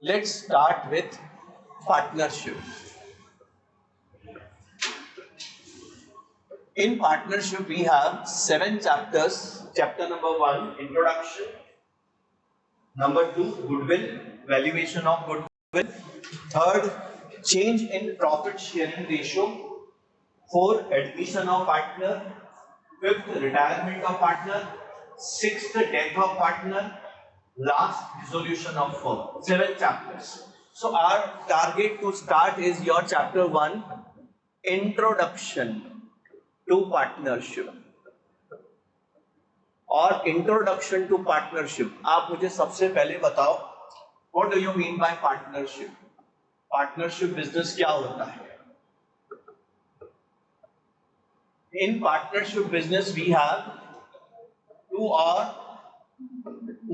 Let's start with partnership. In partnership, we have 7 chapters. Chapter number 1, introduction. Number 2, goodwill, valuation of goodwill. Third, change in profit sharing ratio. 4, admission of partner. 5th, retirement of partner. 6th, death of partner. Last, dissolution of firm. 7 chapters. So our target to start is your chapter 1, introduction to partnership. और introduction to partnership, आप मुझे सबसे पहले बताओ, what do you mean by partnership? Partnership business क्या होता है? In partnership business we have 2 or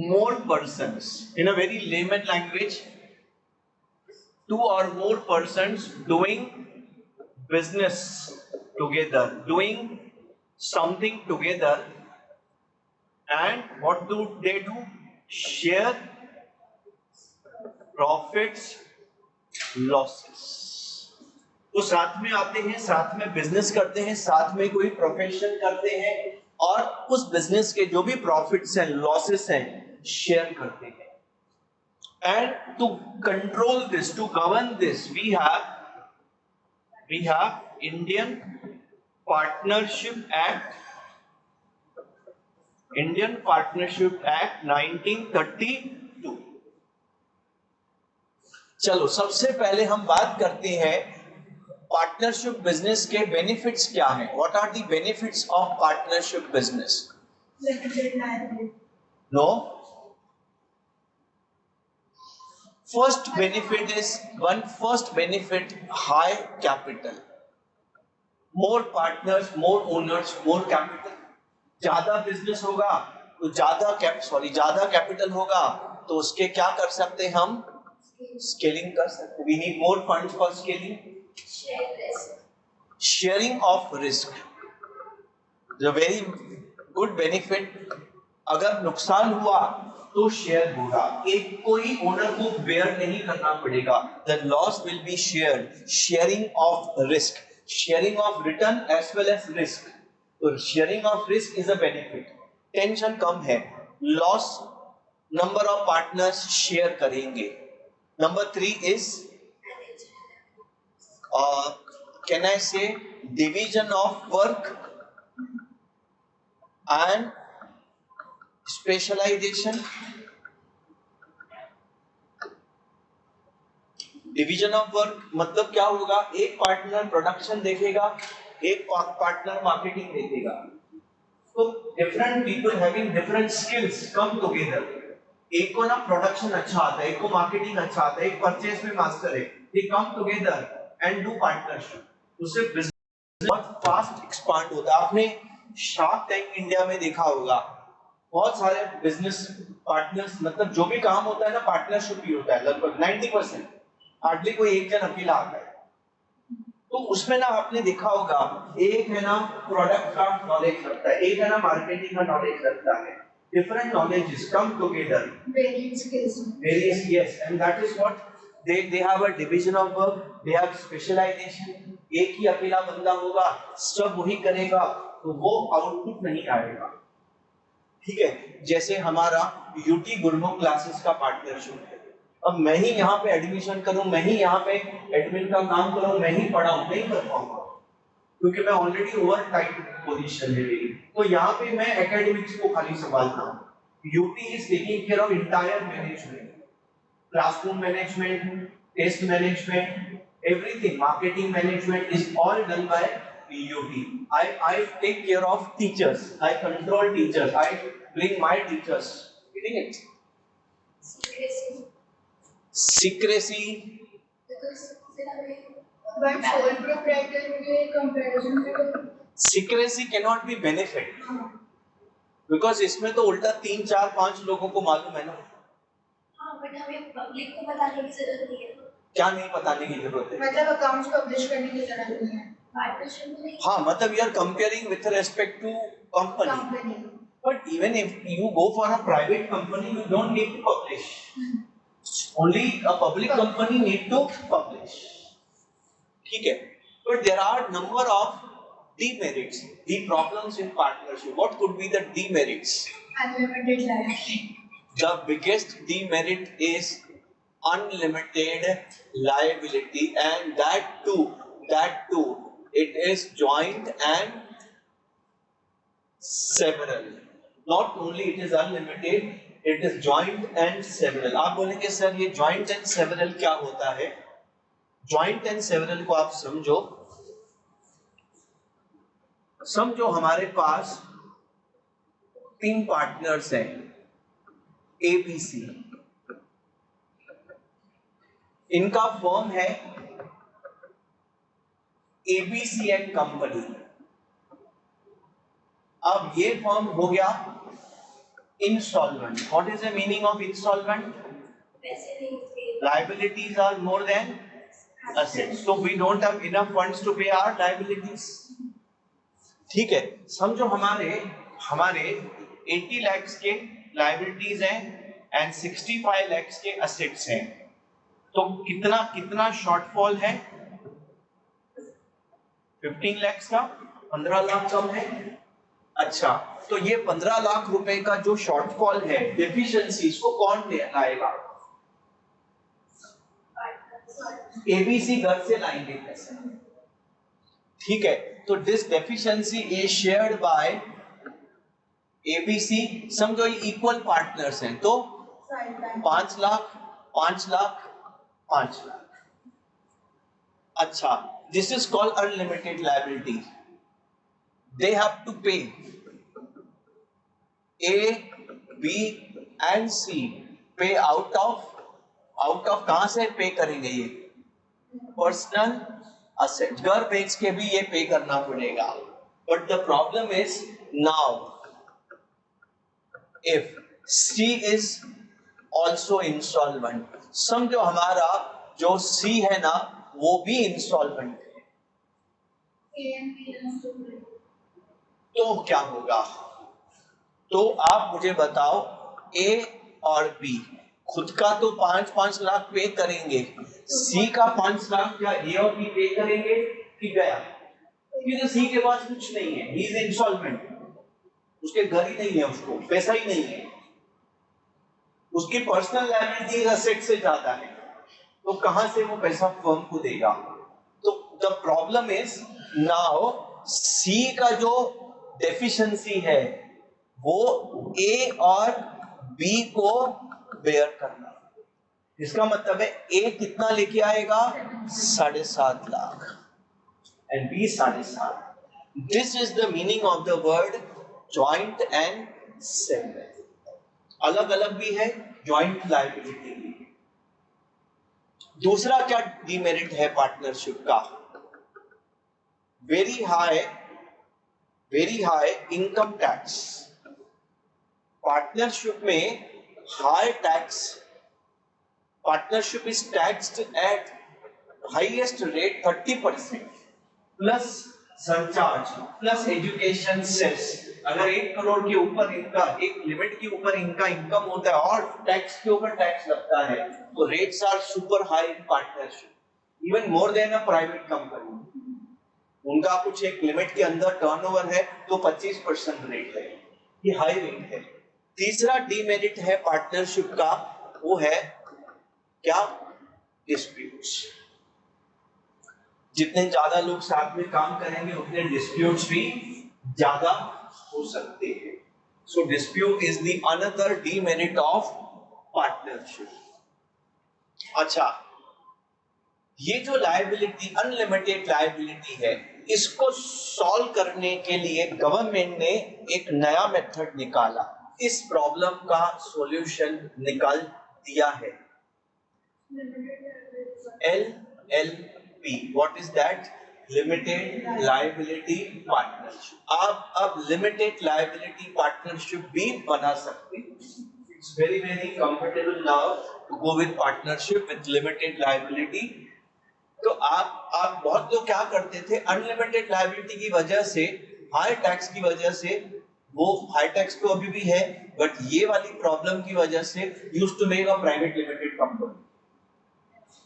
more persons, in a very layman language, 2 or more persons doing business together, doing something together. And what do they do? Share profits, losses. तो साथ में आते हैं, साथ में बिजनेस करते हैं, साथ में कोई प्रोफेशन करते हैं और उस बिजनेस के जो भी प्रॉफिट्स हैं, लॉसेस हैं, शेयर करते हैं. And to control this, to govern this, we have Indian Partnership Act. Indian Partnership Act 1932. चलो सबसे पहले हम बात करते हैं पार्टनरशिप बिजनेस के बेनिफिट्स क्या हैं. What are the benefits of partnership business? No. First benefit high capital. More partners, more owners, more capital. ज्यादा बिजनेस होगा तो ज्यादा कैपिटल होगा तो उसके क्या कर सकते हैं हम? स्केलिंग कर सकते. We need more funds for scaling. Sharing of risk, the very good benefit. अगर नुकसान हुआ तो शेयर होगा, एक कोई ओनर को बेयर नहीं करना पड़ेगा. The loss will be shared. Sharing of risk, sharing of return as well as risk. तो sharing of risk is a benefit. Tension कम है. Loss, number of partners share करेंगे. Number 3 is can I say division of work and specialisation. Division of work मतलब क्या होगा? एक partner production देखेगा, एक पार्टनर मार्केटिंग देखेगा. तो different people having different skills come together. एक को ना प्रोडक्शन अच्छा आता है, एक को मार्केटिंग अच्छा आता है, एक परचेज में मास्टर है. They come together and do partnership. उससे बिजनेस बहुत फास्ट एक्सपांड होता है. आपने शार्क टैंक इंडिया में देखा होगा, बहुत सारे बिजनेस पार्टनर्स, मतलब जो भी काम होता है ना पार्टनरशिप ही होता है. लगभग 90%. हार्डली कोई एक जन अकेला आता है. तो उसमें ना आपने देखा होगा, एक है ना प्रोडक्ट का नॉलेज रखता है, एक है ना मार्केटिंग का नॉलेज रखता है. Different knowledges come together, various skills, yes, and that is what they have a division of work, they have specialization. एक ही अकेला बंदा होगा, सब वही करेगा तो वो आउटपुट नहीं आएगा. ठीक है, जैसे हमारा यूटी गुरमुख क्लासेस का पार्टनरशिप है. अब मैं ही यहाँ पे एडमिशन करूं, मैं ही यहाँ पे एडमिन का काम करूं, मैं ही पढ़ाऊं, नहीं कर पाऊंगा क्योंकि मैं ऑलरेडी ओवर टाइट पोजीशन है मेरी. तो यहाँ पे मैं एकेडमिक्स को खाली संभालता हूँ. UT is taking care of entire management, classroom management, test management, everything. Marketing management is all done by UT. I take care of teachers, I control teachers, I bring my teachers. Getting it? Secrecy. But sole proprietor के comparison में secrecy cannot be benefit because इसमें तो उल्टा 3, 4, 5 लोगों को मालूम है ना. हाँ, बट हमें पब्लिक को बताने की जरूरत नहीं है. क्या नहीं बताने की जरूरत है? मतलब अकाउंट्स पब्लिश करने की जरूरत नहीं है. हाँ, मतलब you are comparing with respect to company. But even if you go for a private company, you don't need to publish. Only a public company need to publish. ठीक है. But there are number of demerits, the problems in partnership. What could be the demerits? Unlimited liability. The biggest demerit is unlimited liability, and that too, it is joint and several. Not only it is unlimited, it is joint and several. आप बोलेंगे sir ये joint and several क्या होता है? Joint and several को आप समझो हमारे पास 3 पार्टनर्स हैं ABC. इनका फर्म है ABC एंड कंपनी. अब ये फर्म हो गया instalment. What is the meaning of instalment? Liabilities are more than assets, so we don't have enough funds to pay our liabilities. ठीक है. समझो हमारे 80 lakhs के liabilities हैं and 65 lakhs के assets हैं. तो कितना शॉर्टफॉल है? 15 lakhs का 15 लाख कम है. अच्छा, तो ये 15 लाख रुपए का जो शॉर्टफॉल है, डेफिशिएंसी, इसको कौन लाएगा? एबीसी घर से लाएंगे पैसे. ठीक है. तो this deficiency is shared by ABC. समझो ये इक्वल पार्टनर्स हैं, तो 5 लाख 5 लाख 5 लाख. अच्छा, this is called unlimited liability. They have to pay. A, B and C pay out of कहां से पे करेंगे? ये पर्सनल असेट. घर बेच के भी ये पे करना पड़ेगा. But the problem is now if C is also installment. समझो हमारा जो C है ना, वो भी इंस्टॉलमेंट है. तो क्या होगा? तो आप मुझे बताओ, A और B खुद का तो 5-5 लाख पे करेंगे. C का 5 लाख क्या A और B पे करेंगे कि गया? क्योंकि C के पास कुछ नहीं है. He is instalment. उसके घर ही नहीं है, उसको पैसा ही नहीं है. उसकी पर्सनल लायबिलिटी एसेट से ज्यादा है. तो कहां से वो पैसा फर्म को देगा? तो the problem is now C का जो डेफिशिएंसी है वो A और B को बेयर करना. इसका मतलब है A कितना लेके आएगा? 7.5 lakh and B 7.5. This is the meaning of the word joint and several. अलग अलग भी है joint liability भी. दूसरा क्या डिमेरिट है पार्टनरशिप का? Very high income tax. Partnership में high tax. Partnership is taxed at highest rate 30% plus surcharge plus education cess. अगर 1 करोड़ के ऊपर इनका, एक लिमिट के ऊपर इनका इनकम होता है और टैक्स के ऊपर टैक्स लगता है, तो rates are super high in partnership, even more than a private company. उनका कुछ एक लिमिट के अंदर टर्नओवर है तो 25% रेट है. ये हाई रेट है. तीसरा डीमेरिट है पार्टनरशिप का, वो है क्या? डिस्प्यूट्स. जितने ज्यादा लोग साथ में काम करेंगे उतने डिस्प्यूट्स भी ज्यादा हो सकते हैं. So dispute is the another demerit of partnership. अच्छा, ये जो लायबिलिटी, अनलिमिटेड लायबिलिटी है, इसको सॉल्व करने के लिए गवर्नमेंट ने एक नया मेथड निकाला. इस प्रॉब्लम का सॉल्यूशन निकाल दिया है. LLP. What is that? Limited liability partnership. आप अब लिमिटेड लायबिलिटी पार्टनरशिप भी बना सकते हैं. It's very comfortable now to go with partnership with limited liability. तो आप बहुत लोग क्या करते थे, अनलिमिटेड लायबिलिटी की वजह से, हाई टैक्स की वजह से वो हाई टैक्स तो अभी भी है, बट ये वाली प्रॉब्लम की वजह से used to make a private limited company.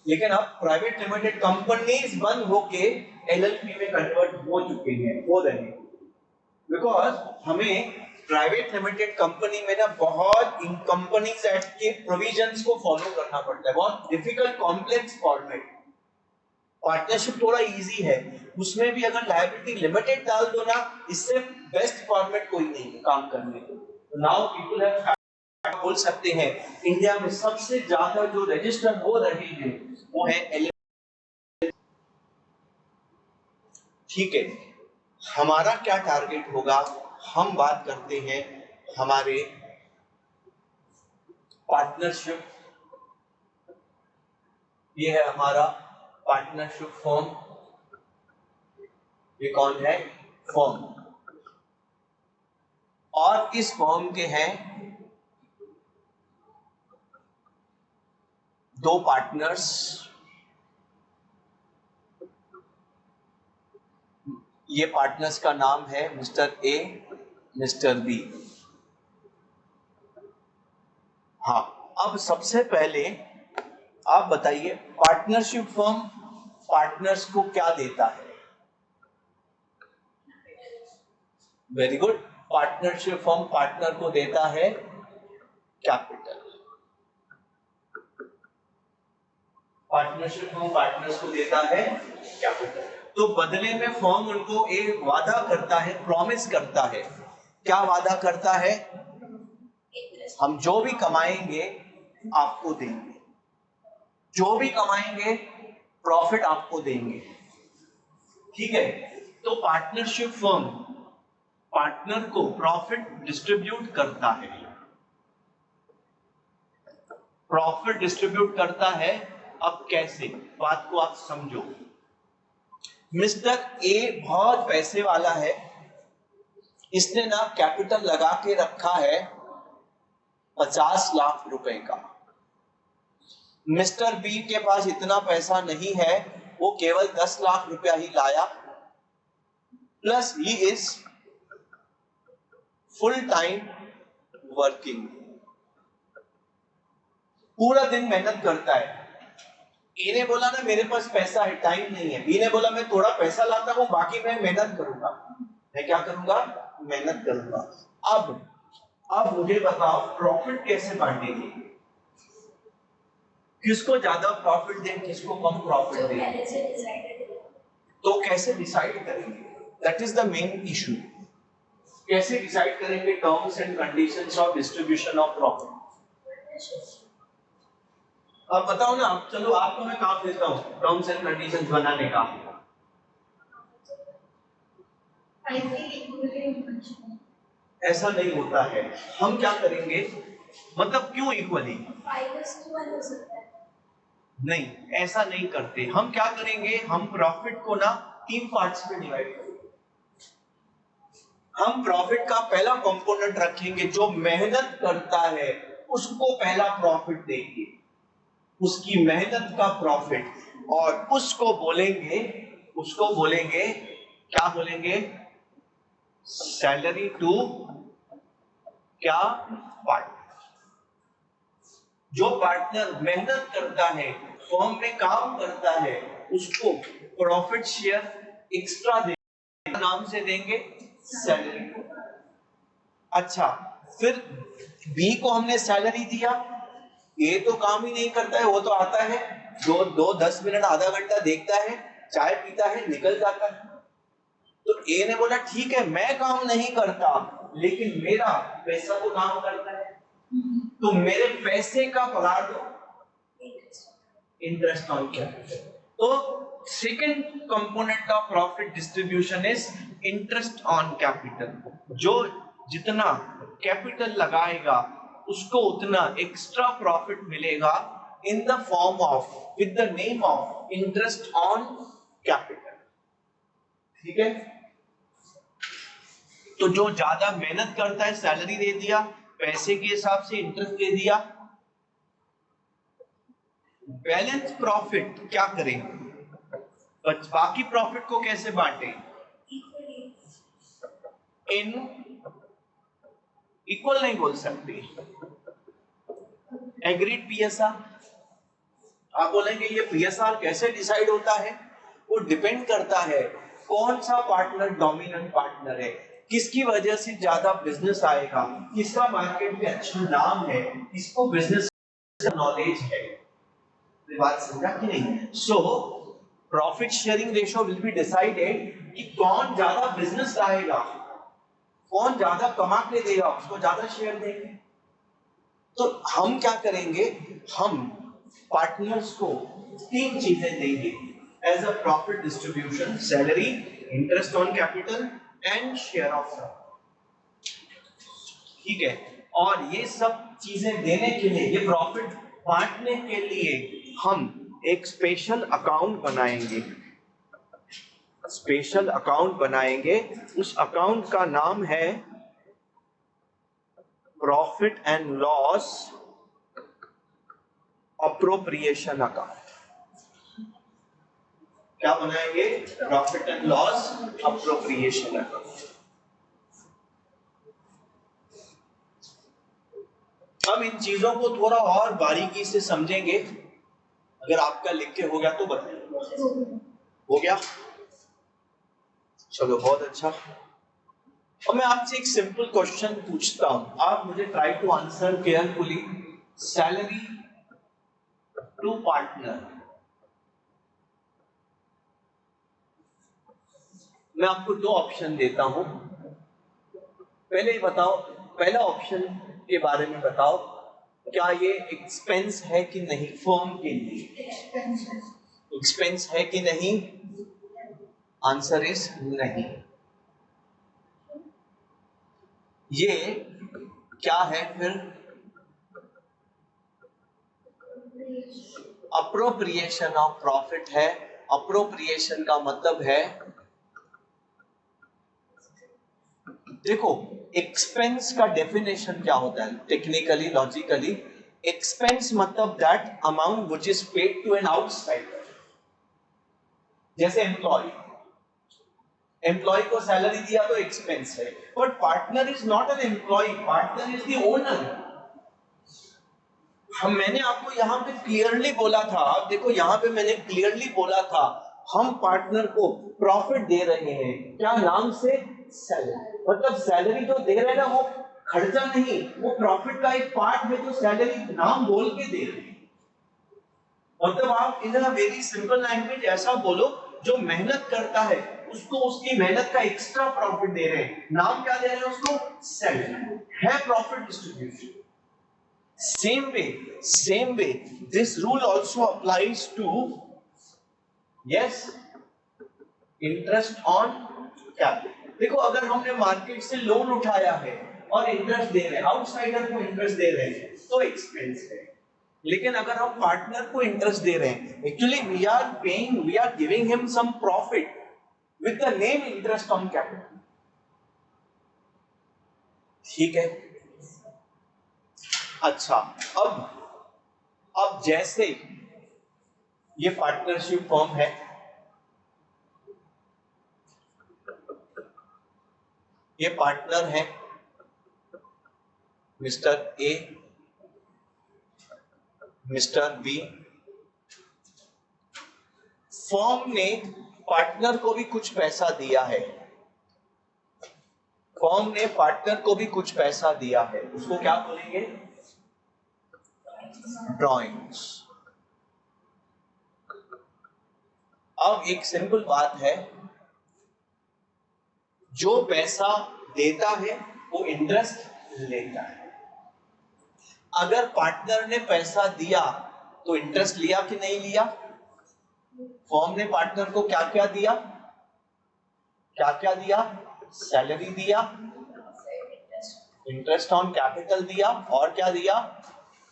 लेकिन अब प्राइवेट लिमिटेड कंपनीज बंद होके एलएलपी में कन्वर्ट हो चुके हैं, हो रहे हैं, बिकॉज हमें प्राइवेट लिमिटेड कंपनी में ना बहुत कंपनीज एक्ट के प्रोविजंस को फॉलो करना पड़ता है, बहुत डिफिकल्ट कॉम्प्लेक्स फॉर्मेट। पार्टनरशिप थोड़ा इजी है, उसमें भी अगर लायबिलिटी लिमिटेड डाल दो ना, इससे बेस्ट फॉर्मेट कोई नहीं है काम करने को। नाउ पीपल हैव बोल सकते हैं इंडिया में सबसे ज्यादा जो रजिस्टर हो रहे हैं वो है एल। ठीक है, हमारा क्या टारगेट होगा, हम बात करते हैं हमारे पार्टनरशिप। ये है हमारा पार्टनरशिप फॉर्म। ये कौन है? फॉर्म। और इस फॉर्म के हैं 2 पार्टनर्स। ये पार्टनर्स का नाम है मिस्टर ए, मिस्टर बी। हाँ, अब सबसे पहले आप बताइए पार्टनरशिप फर्म पार्टनर्स को क्या देता है? Very good, partnership firm partner को देता है कैपिटल। पार्टनरशिप फर्म पार्टनर्स को देता है कैपिटल। तो बदले में फर्म उनको एक वादा करता है, प्रॉमिस करता है। क्या वादा करता है? हम जो भी कमाएंगे आपको देंगे, जो भी कमाएंगे प्रॉफिट आपको देंगे। ठीक है, तो पार्टनरशिप फर्म पार्टनर को प्रॉफिट डिस्ट्रीब्यूट करता है। प्रॉफिट डिस्ट्रीब्यूट करता है। अब कैसे, बात को आप समझो। मिस्टर ए बहुत पैसे वाला है, इसने ना कैपिटल लगा के रखा है 50 लाख रुपए का। मिस्टर बी के पास इतना पैसा नहीं है, वो केवल 10 लाख रुपया ही लाया, plus he is full time working, पूरा दिन मेहनत करता है। ए ने बोला ना मेरे पास पैसा है, टाइम नहीं है। बी ने बोला मैं थोड़ा पैसा लाता हूं, बाकी मैं मेहनत करूंगा। मैं क्या करूंगा? मेहनत करूंगा। अब मुझे बताओ प्रॉफिट कैसे बांटेंगे? किसको ज्यादा प्रॉफिट दें, किसको कम प्रॉफिट दें? तो कैसे डिसाइड करेंगे? That is the main issue. कैसे डिसाइड करेंगे terms and conditions of distribution of profit? अब बताओ ना, चलो आपको मैं काम देता हूँ टर्म्स एंड कंडीशंस बनाने का। ऐसा नहीं होता है। हम क्या करेंगे, मतलब क्यों इक्वली? नहीं, ऐसा नहीं करते। हम क्या करेंगे, हम प्रॉफिट को ना 3 पार्ट्स में डिवाइड करेंगे। हम प्रॉफिट का पहला कंपोनेंट रखेंगे, जो मेहनत करता है उसको पहला प्रॉफिट देंगे, उसकी मेहनत का प्रॉफिट। और उसको बोलेंगे क्या बोलेंगे? सैलरी टू क्या? पार्टनर। जो पार्टनर मेहनत करता है, फर्म में काम करता है, उसको प्रॉफिट शेयर एक्स्ट्रा देंगे, नाम से देंगे सैलरी। अच्छा, फिर बी को हमने सैलरी दिया। ए तो काम ही नहीं करता है, वो तो आता है 10 मिनट आधा घंटा देखता है, चाय पीता है, निकल जाता है। तो ए ने बोला ठीक है मैं काम नहीं करता, लेकिन मेरा पैसा तो काम करता है, तो मेरे पैसे का पगार दो, इंटरेस्ट ऑन कैपिटल। तो second component of profit distribution is interest on capital. जो जितना कैपिटल लगाएगा उसको उतना एक्स्ट्रा प्रॉफिट मिलेगा in the form of, with the name of interest on capital. ठीक है, तो जो ज्यादा मेहनत करता है सैलरी दे दिया, पैसे के हिसाब से इंटरेस्ट दे दिया। बैलेंस प्रॉफिट क्या करें, बाकी प्रॉफिट को कैसे बांटे? इन इक्वल नहीं बोल सकते। एग्रीड पीएसआर, आप बोलेंगे ये पीएसआर कैसे डिसाइड होता है? वो डिपेंड करता है कौन सा पार्टनर डोमिनेंट पार्टनर है, किसकी वजह से ज्यादा बिजनेस आएगा, किसका मार्केट में अच्छा नाम है, किसको बिजनेस का नॉलेज है। ये बात समझा कि नहीं? So profit sharing ratio will be decided कि कौन ज्यादा बिजनेस लाएगा, कौन ज्यादा कमा के देगा, उसको ज्यादा शेयर देंगे। तो हम क्या करेंगे, हम पार्टनर्स को 3 चीजें देंगे as a profit distribution: salary, interest on capital and share of profit. ठीक है, और ये सब चीजें देने के लिए, ये प्रॉफिट बांटने के लिए हम एक स्पेशल अकाउंट बनाएंगे, स्पेशल अकाउंट बनाएंगे। उस अकाउंट का नाम है profit and loss appropriation account. क्या बनाएंगे? Profit and loss appropriation account. अब इन चीजों को थोड़ा और बारीकी से समझेंगे। अगर आपका लिख के हो गया तो बताइए। हो गया? चलो बहुत अच्छा। और मैं आपसे एक सिंपल क्वेश्चन पूछता हूं, आप मुझे try to answer carefully. Salary to partner, मैं आपको 2 ऑप्शन देता हूं। पहले ही बताओ, पहला ऑप्शन के बारे में बताओ, क्या ये एक्सपेंस है कि नहीं फर्म के लिए? एक्सपेंस है कि नहीं? आंसर इज नहीं। ये क्या है फिर? अप्रोप्रिएशन ऑफ प्रॉफिट है। अप्रोप्रिएशन का मतलब है, देखो एक्सपेंस का डेफिनेशन क्या होता है टेक्निकली लॉजिकली? एक्सपेंस मतलब that amount which is paid to an outsider. जैसे एम्प्लॉय को सैलरी दिया तो एक्सपेंस है, but partner is not an employ, partner is the owner. मैंने आपको यहाँ पे क्लियरली बोला था, आप देखो यहाँ पे मैंने क्लियरली बोला था, हम पार्टनर को प्रॉफिट दे रहे हैं, क्या नाम से? सैलरी। मतलब सैलरी जो दे रहे हैं ना, वो खर्चा नहीं, वो प्रॉफिट का एक पार्ट है जो सैलरी नाम बोल के दे रहे हैं। मतलब आप इन अ वेरी सिंपल लैंग्वेज ऐसा बोलो, जो मेहनत करता है उसको उसकी मेहनत का एक्स्ट्रा प्रॉफिट दे रहे हैं, नाम क्या दे रहे हैं उसको? सैलरी। है profit distribution. same way this rule also applies to, yes, interest on capital। देखो अगर हमने मार्केट से लोन उठाया है और इंटरेस्ट दे रहे हैं, आउटसाइडर को इंटरेस्ट दे रहे हैं, तो एक्सपेंस है। लेकिन अगर हम पार्टनर को इंटरेस्ट दे रहे हैं, actually we are giving him some profit with the name interest on capital. ठीक है, अच्छा। अब जैसे ये पार्टनरशिप फर्म है, ये पार्टनर है mister A, mister B. Firm ने पार्टनर को भी कुछ पैसा दिया है, फर्म ने पार्टनर को भी कुछ पैसा दिया है, उसको क्या बोलेंगे? ड्रॉइंग्स। अब एक सिंपल बात है, जो पैसा देता है वो इंटरेस्ट लेता है। अगर पार्टनर ने पैसा दिया तो इंटरेस्ट लिया कि नहीं लिया? फर्म ने पार्टनर को क्या क्या दिया? क्या क्या दिया? सैलरी दिया, इंटरेस्ट ऑन कैपिटल दिया, और क्या दिया?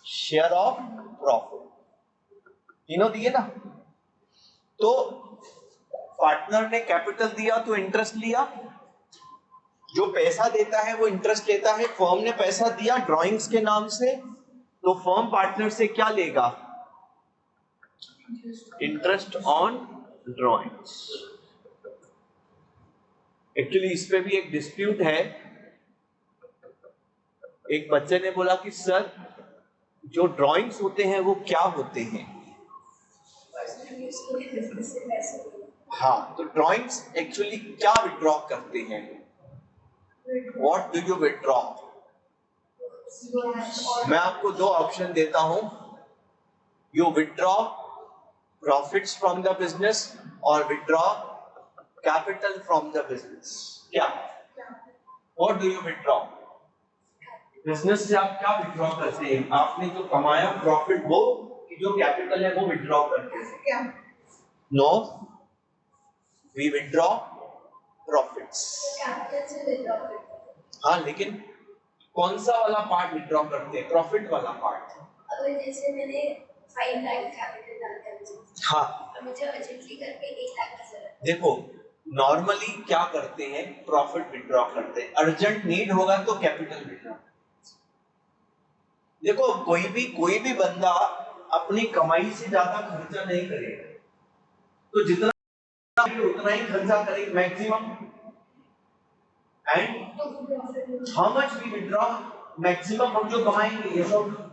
Share of profit. तीनों दिए ना। तो पार्टनर ने कैपिटल दिया तो इंटरेस्ट लिया, जो पैसा देता है वो इंटरेस्ट लेता है। फर्म ने पैसा दिया ड्राइंग्स के नाम से, तो फर्म पार्टनर से क्या लेगा? Interest on drawings. एक्चुअली इस पे भी एक डिस्प्यूट है, एक बच्चे ने बोला कि सर जो ड्राइंग्स होते हैं वो क्या होते हैं? पर्सनल यूज के लिए बिजनेस से पैसे हाँ, तो ड्राइंग्स एक्चुअली क्या विड्रॉ करते हैं? What do you withdraw? मैं आपको दो ऑप्शन देता हूं, you withdraw profits from the business और withdraw capital from the business. क्या? What do you withdraw? Business से आप क्या विड्रॉ करते हैं? आपने जो कमाया प्रॉफिट, वो कि जो कैपिटल है वो विड्रॉ करते हैं? No, we withdraw profits. Capital से विड्रॉ करते हाँ, लेकिन कौन सा वाला पार्ट विड्रॉ करते हैं? प्रॉफिट वाला पार्ट। अगर जैसे मैंने 5 लाख कैपिटल डाल दिया, हाँ, और मुझे अर्जेंटली करके 1 लाख की जरूरत देखो नॉर्मली क्या करते हैं, प्रॉफिट विड्रॉ करते हैं। अर्जेंट नीड होगा तो कैपिटल विड्रॉ। देखो कोई भी बंदा अपनी कमाई से ज्यादा खर्चा नहीं करेगा, तो जितना उतना ही खर्चा करेगा मैक्सिमम। एंड तो profit how much we withdraw? Maximum हम जो कमाएंगे, ये सब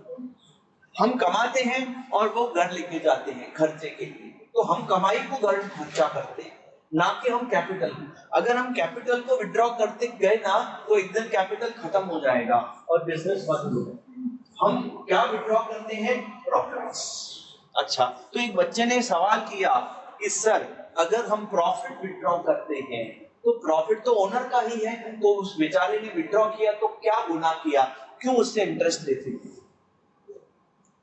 हम कमाते हैं और वो घर लेके जाते हैं खर्चे के लिए, तो हम कमाई को घर खर्चा करते हैं, ना कि हम कैपिटल। अगर हम कैपिटल को विड्रॉ करते गए ना, तो एक दिन कैपिटल खत्म हो जाएगा और बिजनेस बंद हो जाएगा। हम क्या विड्रॉ करते हैं? प्रॉफिट्स। अच्छा, तो एक बच्चे ने सवाल किया कि सर अगर हम प्रॉफिट विड्रॉ करते हैं तो प्रॉफिट तो ओनर का ही है, तो उस बेचारे ने विड्रॉ किया तो क्या गुनाह किया, क्यों उससे इंटरेस्ट लेते?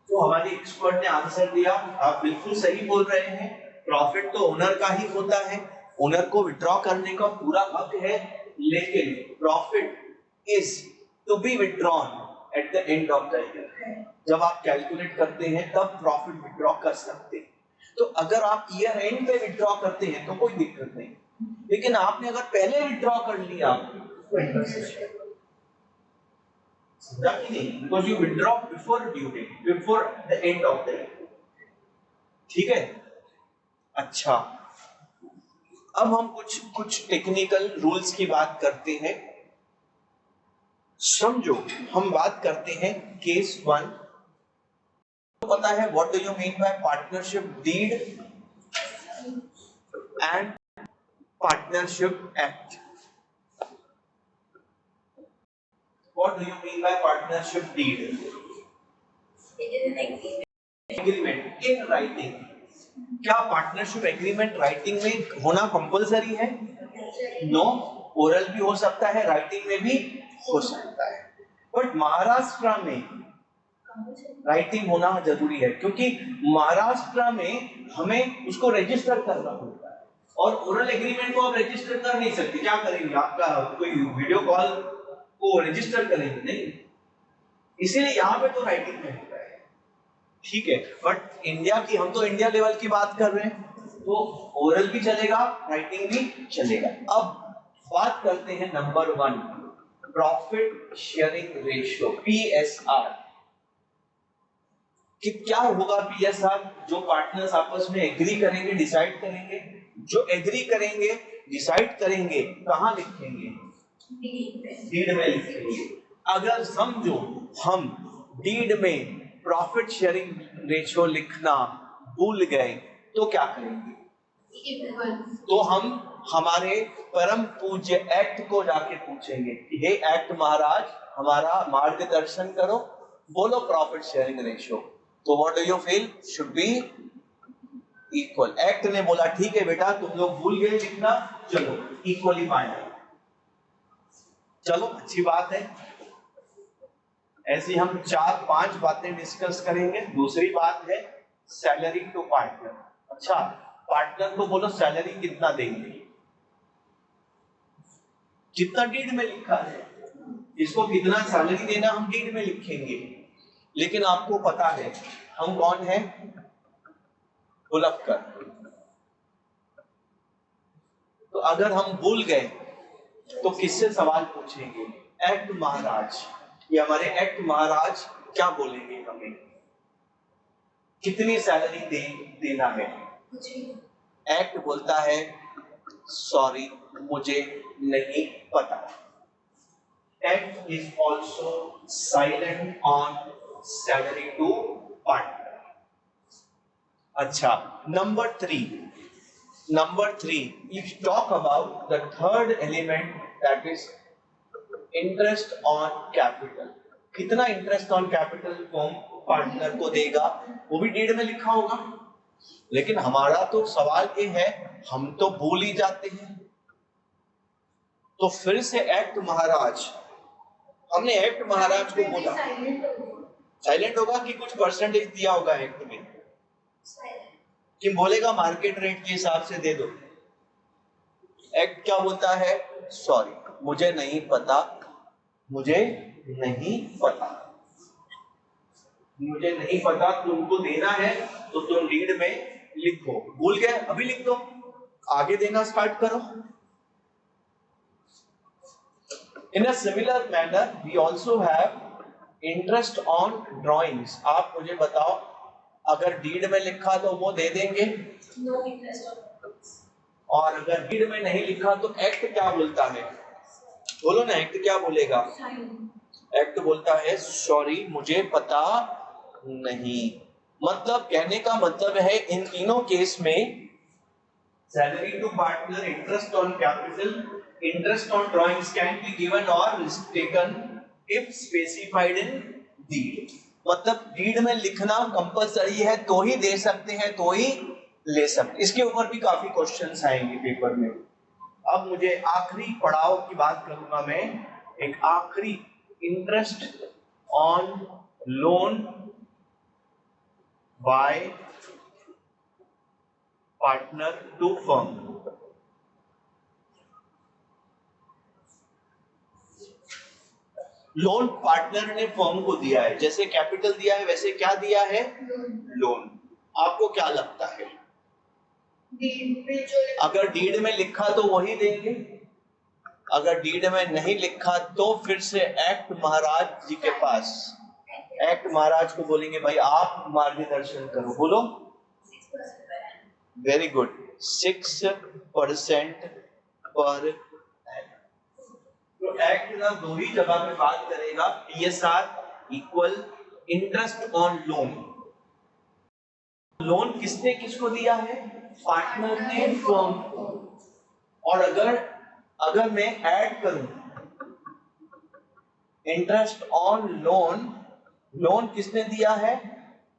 तो हमारे एक्सपर्ट ने आंसर दिया, आप बिल्कुल सही बोल रहे हैं, प्रॉफिट तो ओनर का ही होता है, ओनर को विड्रॉ करने का पूरा हक है, लेकिन profit is to be withdrawn at the end of the year. जब आप कैलकुलेट करते हैं तब प्रॉफिट विड्रॉ कर सकते हैं। तो अगर आप ईयर एंड पे विड्रॉ करते हैं तो कोई दिक्कत नहीं, लेकिन आपने अगर पहले विड्रॉ कर लिया तो इंटरेस्ट है। Because you withdraw before due date, before the end of the year. ठीक है? अच्छा, अब हम कुछ टेक्निकल रूल्स की बात करते हैं। समझो, हम बात करते हैं केस 1। पता है what do you mean by partnership deed and partnership act? What do you mean by partnership deed? It is an agreement. Agreement in writing. क्या पार्टनरशिप एग्रीमेंट राइटिंग में होना कंपलसरी है? नो, ओरल भी हो सकता है, राइटिंग में भी हो सकता है, बट महाराष्ट्र में राइटिंग होना जरूरी है, क्योंकि महाराष्ट्र में हमें उसको रजिस्टर करना होता है, और ओरल एग्रीमेंट को आप रजिस्टर कर नहीं सकते। क्या करेंगे? आपका कोई वीडियो कॉल को रजिस्टर करेंगे नहीं, इसीलिए यहाँ पे तो राइटिंग में होता है। ठीक है, बट इंडिया की, हम तो इंडिया लेवल की बात कर रहे हैं, तो ओरल भी चलेगा, राइटिंग भी चलेगा। अब बात करते हैं number 1, profit sharing ratio, PSR। कि क्या होगा PSR? जो पार्टनर्स आपस में एग्री करेंगे, डिसाइड करेंगे, जो एग्री करेंगे, डिसाइड करेंगे, कहाँ लिखेंगे? डीड में लिखेंगे। अगर समझो हम डीड में प्रॉफिट शेयरिंग रेशियो लिखना भूल गए तो क्या करेंगे? तो हम हमारे परम पूज्य एक्ट को जाके पूछेंगे कि हे एक्ट महाराज, हमारा मार्गदर्शन करो, बोलो प्रॉफिट शेयरिंग रेशियो। तो what do you feel should be equal. Act ने बोला ठीक है बेटा, तुम लोग भूल गए लिखना, चलो इक्वली बांटा। चलो अच्छी बात है, ऐसी हम 4-5 बातें डिस्कस करेंगे। दूसरी बात है सैलरी टू पार्टनर। अच्छा, पार्टनर को बोलो सैलरी कितना देंगे, जितना डीड में लिखा है, इसको कितना सैलरी देना हम डीड में लिखेंगे। लेकिन आपको पता है हम कौन है? बुलक्कर। तो अगर हम भूल गए तो किससे सवाल पूछेंगे? एक्ट महाराज। ये हमारे एक्ट महाराज क्या बोलेंगे हमें, कितनी सैलरी देना है? एक्ट बोलता है सॉरी मुझे नहीं पता। act is also silent on salary to partner. अच्छा, number three, if you talk about the third element, that is interest on capital. कितना interest on capital form partner को देगा वो भी डीड में लिखा होगा, लेकिन हमारा तो सवाल ये है, हम तो भूल ही जाते हैं। तो फिर से एक्ट महाराज, हमने एक्ट महाराज को बोला साइलेंट होगा कि कुछ परसेंटेज दिया होगा एक्ट में, कि बोलेगा मार्केट रेट के हिसाब से दे दो। एक्ट क्या बोलता है, सॉरी मुझे नहीं पता, मुझे नहीं पता, मुझे नहीं पता, तुमको देना है तो तुम रीड में लिखो, भूल गए अभी लिख दो, आगे देना स्टार्ट करो। In a similar manner, we also have interest on drawings. आप मुझे बताओ, अगर डीड में लिखा तो वो दे देंगे, नो इंटरेस्ट ऑन, और अगर डीड में नहीं लिखा तो एक्ट क्या बोलता है, बोलो ना, एक्ट क्या बोलेगा? एक्ट बोलता है सॉरी मुझे पता नहीं। मतलब कहने का मतलब है इन तीनों केस में salary to partner, interest on capital, interest on drawings can be given और taken if specified in deed. मतलब डीड में लिखना कंपलसरी है तो ही दे सकते हैं, तो ही ले सकते। इसके ऊपर भी काफी क्वेश्चंस आएंगे पेपर में। अब मुझे आखिरी पड़ाव की बात करूंगा मैं, एक आखिरी, interest on loan by partner to firm. Loan partner ने फर्म को दिया है, जैसे कैपिटल दिया है वैसे क्या दिया है, लोन। आपको क्या लगता है, अगर डीड में लिखा तो वही देंगे, अगर डीड में नहीं लिखा तो फिर से एक्ट महाराज जी के पास, एक्ट महाराज को बोलेंगे भाई आप मार्गदर्शन करो, बोलो। 6% वेरी गुड, 6% पर तो एक्ट ना दो ही जगह पे बात करेगा, PSR equal interest on loan. Loan किसने किसको दिया है, पार्टनर ने फर्म को। और अगर मैं ऐड करूं इंटरेस्ट ऑन लोन, लोन किसने दिया है,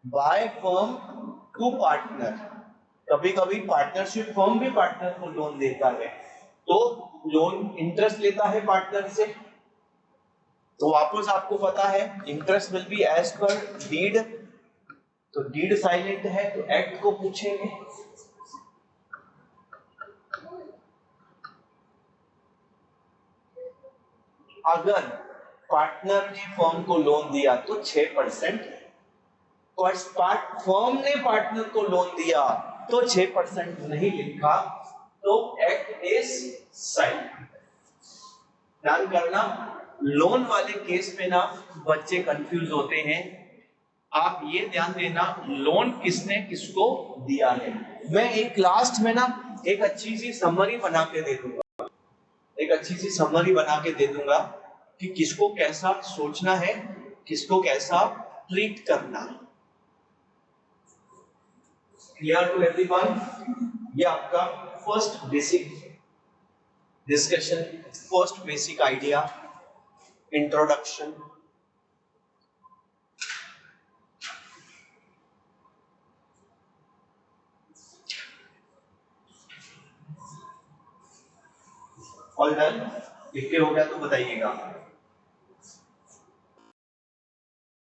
बाय फर्म टू पार्टनर। कभी कभी पार्टनरशिप फर्म भी पार्टनर को लोन देता है, तो लोन इंटरेस्ट लेता है पार्टनर से। तो वापस आपको पता है interest will be as per deed, तो डीड साइलेंट है तो एक्ट को पूछेंगे। अगर पार्टनर ने फर्म को लोन दिया तो 6%, और फर्म ने पार्टनर को लोन दिया तो 6% नहीं लिखा, तो एक्ट इज साइलेंट। ध्यान करना, लोन वाले केस में ना बच्चे कंफ्यूज होते हैं। आप ये ध्यान देना, लोन किसने किसको दिया है। मैं एक लास्ट में ना एक अच्छी सी समरी बना के दे दूंगा, एक अच्छी सी समरी बना के दे दूंगा कि किसको कैसा सोचना है, किसको कैसा ट्रीट करना है। Clear to everyone? ये आपका first basic discussion, first basic idea, introduction. All done? लिख के हो गया तो बताइएगा।